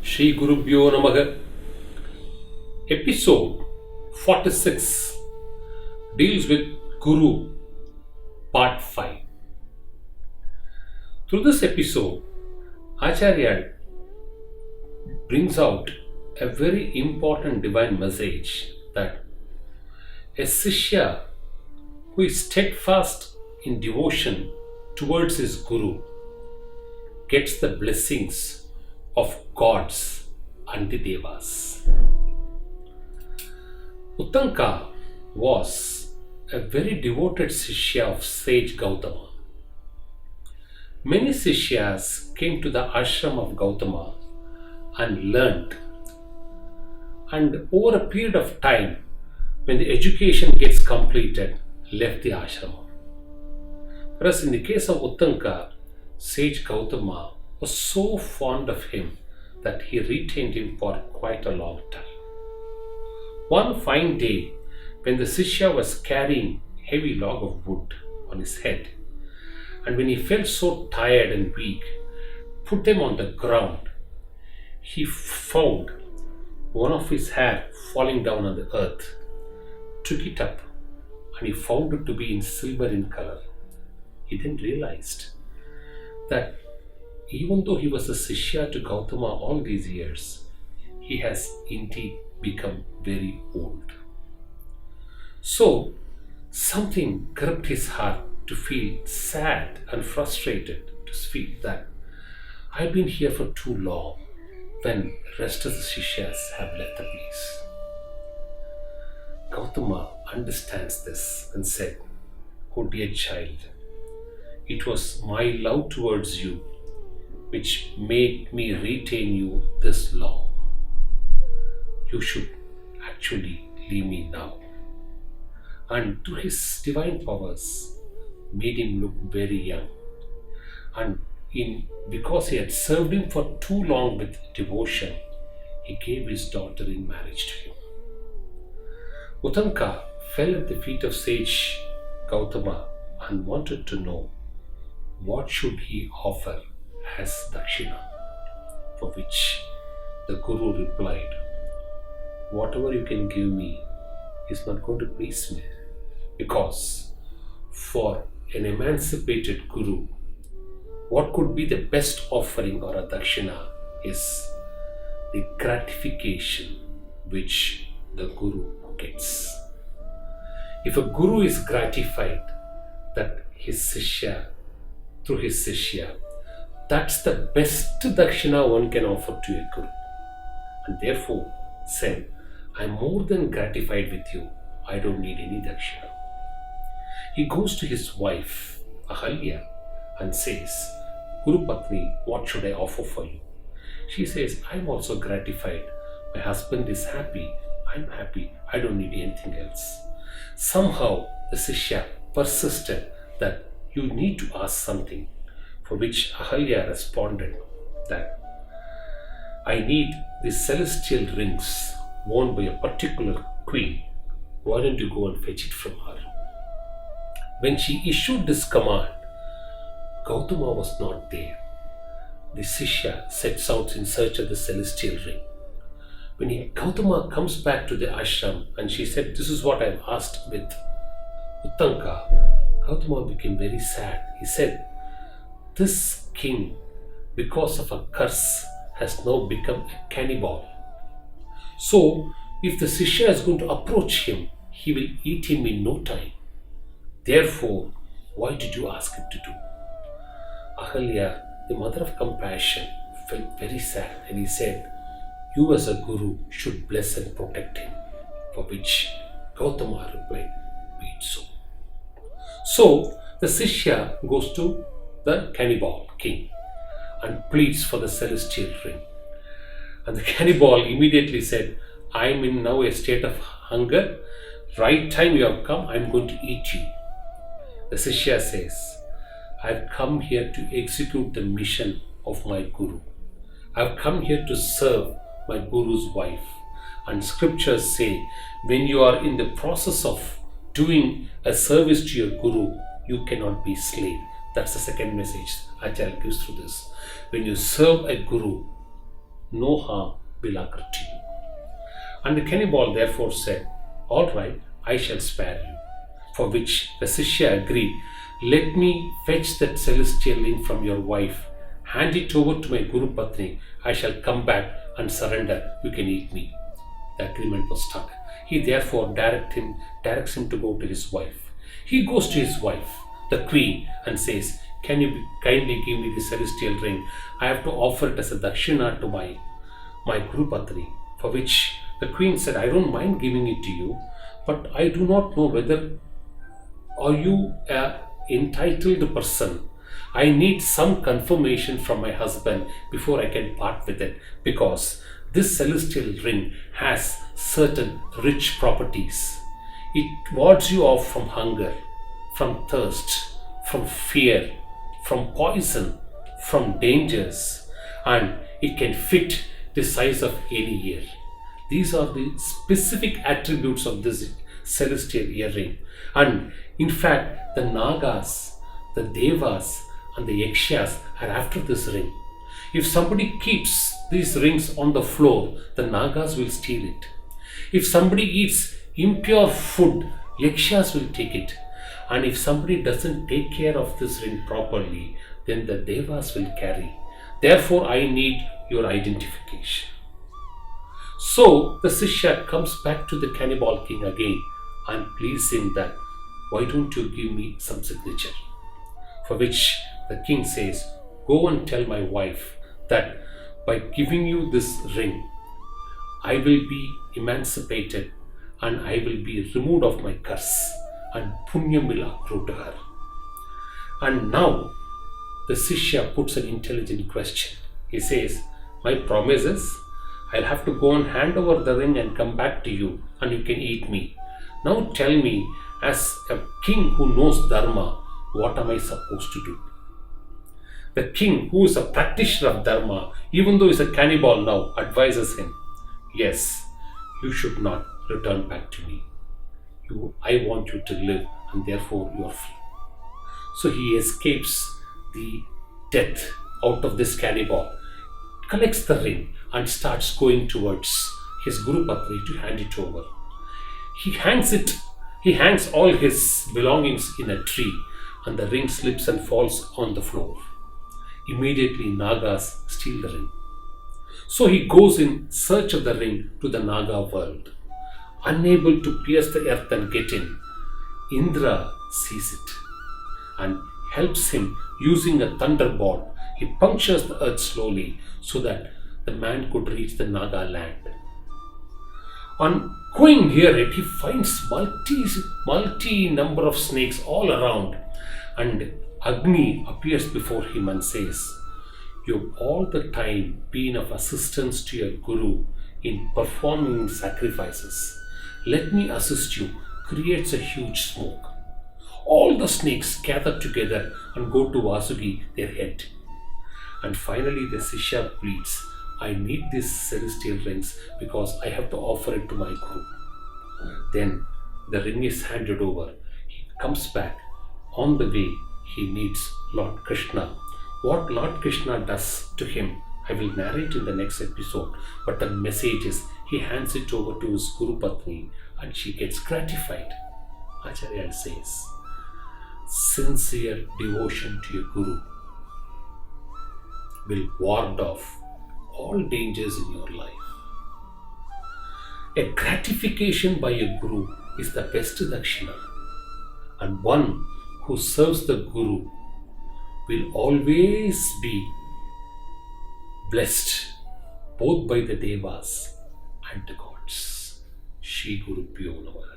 Shri Gurubhyo Namaha. Episode 46 deals with Guru Part 5. Through this episode, Acharyal brings out a very important divine message that a Sishya who is steadfast in devotion towards his Guru gets the blessings of gods and the Devas. Uttanka was a very devoted Sishya of sage Gautama. Many Sishyas came to the ashram of Gautama and learnt, and over a period of time, when the education gets completed, left the ashrama. Whereas in the case of Uttanka, sage Gautama was so fond of him that he retained him for quite a long time. One fine day, when the Sishya was carrying a heavy log of wood on his head, and when he felt so tired and weak, put them on the ground, he found one of his hair falling down on the earth, took it up, and he found it to be in silver in color. He then realized that even though he was a Sishya to Gautama all these years, he has indeed become very old. So, something gripped his heart to feel sad and frustrated, to feel that I've been here for too long when the rest of the Sishyas have left the place. Gautama understands this and said, "Oh dear child, it was my love towards you which made me retain you this long. You should actually leave me now." And through his divine powers, made him look very young. And because he had served him for too long with devotion, he gave his daughter in marriage to him. Uttanka fell at the feet of sage Gautama and wanted to know what should he offer as dakshina, for which the Guru replied, "Whatever you can give me is not going to please me, because for an emancipated Guru, what could be the best offering or a dakshina is the gratification which the Guru gets. If a Guru is gratified that his Sishya, through his Sishya, that's the best dakshina one can offer to a Guru. And therefore said, I'm more than gratified with you. I don't need any dakshina." He goes to his wife, Ahalya, and says, "Guru Patni, what should I offer for you?" She says, "I'm also gratified. My husband is happy. I'm happy. I don't need anything else." Somehow the Sishya persisted that you need to ask something, for which Ahalya responded that I need the celestial rings worn by a particular queen. Why don't you go and fetch it from her? When she issued this command, Gautama was not there. The Sishya sets out in search of the celestial ring. When Gautama comes back to the ashram and she said, "This is what I've asked with Uttanka," Gautama became very sad. He said, "This king, because of a curse, has now become a cannibal. So, if the Sishya is going to approach him, he will eat him in no time. Therefore, why did you ask him to do?" Ahalya, the mother of compassion, felt very sad and he said, "You as a Guru should bless and protect him," for which Gautama replied, "Be it so." So, the Sishya goes to the cannibal king and pleads for the celestial ring. And the cannibal immediately said, "I am in now a state of hunger. Right time you have come, I am going to eat you." The Sishya says, "I have come here to execute the mission of my Guru. I have come here to serve my Guru's wife. And scriptures say, when you are in the process of doing a service to your Guru, you cannot be slave." That's the second message Acharyal gives through this. When you serve a Guru, no harm will occur to you. And the cannibal therefore said, all right, I shall spare you. For which the Sishya agreed, let me fetch that celestial ring from your wife, hand it over to my Guru Patni, I shall come back and surrender, you can eat me. The agreement was struck. He therefore directs him to go to his wife. He goes to his wife, the queen, and says, can you kindly give me the celestial ring? I have to offer it as a dakshina to my Guru Patni. For which the queen said, I don't mind giving it to you, but I do not know whether are you an entitled person. I need some confirmation from my husband before I can part with it, because this celestial ring has certain rich properties. It wards you off from hunger, from thirst, from fear, from poison, from dangers, and it can fit the size of any ear. These are the specific attributes of this celestial earring. And in fact, the Nagas, the Devas, and the Yakshas are after this ring. If somebody keeps these rings on the floor, the Nagas will steal it. If somebody eats impure food, Yakshas will take it. And if somebody doesn't take care of this ring properly, then the Devas will carry. Therefore, I need your identification. So the Sishya comes back to the cannibal king again and pleads him that, why don't you give me some signature? For which the king says, go and tell my wife that by giving you this ring, I will be emancipated and I will be removed of my curse, and punyam will accrue to her. And now the Sishya puts an intelligent question. He says, my promise is, I'll have to go and hand over the ring and come back to you, and you can eat me. Now tell me, as a king who knows Dharma, what am I supposed to do? The king, who is a practitioner of Dharma, even though he's a cannibal now, advises him, yes, you should not return back to me. I want you to live, and therefore you are free. So he escapes the death out of this cannibal, collects the ring, and starts going towards his Guru Patni to hand it over. He hangs all his belongings in a tree, and the ring slips and falls on the floor. Immediately Nagas steal the ring. So he goes in search of the ring to the Naga world. Unable to pierce the earth and get in, Indra sees it and helps him using a thunderbolt. He punctures the earth slowly so that the man could reach the Naga land. On going near it, he finds multi number of snakes all around, and Agni appears before him and says, you've all the time been of assistance to your Guru in performing sacrifices. Let me assist you. Creates a huge smoke. All the snakes gather together and go to Vasuki, their head. And finally the Sishya pleads, I need these celestial rings because I have to offer it to my Guru. Then the ring is handed over. He comes back. On the way, he meets Lord Krishna. What Lord Krishna does to him, I will narrate in the next episode. But the message is, he hands it over to his Guru Patni and she gets gratified. Acharyal says, sincere devotion to your Guru will ward off all dangers in your life. A gratification by a Guru is the best dakshina, and one who serves the Guru will always be blessed both by the Devas and the gods. Shri Guru Pyo Namaha.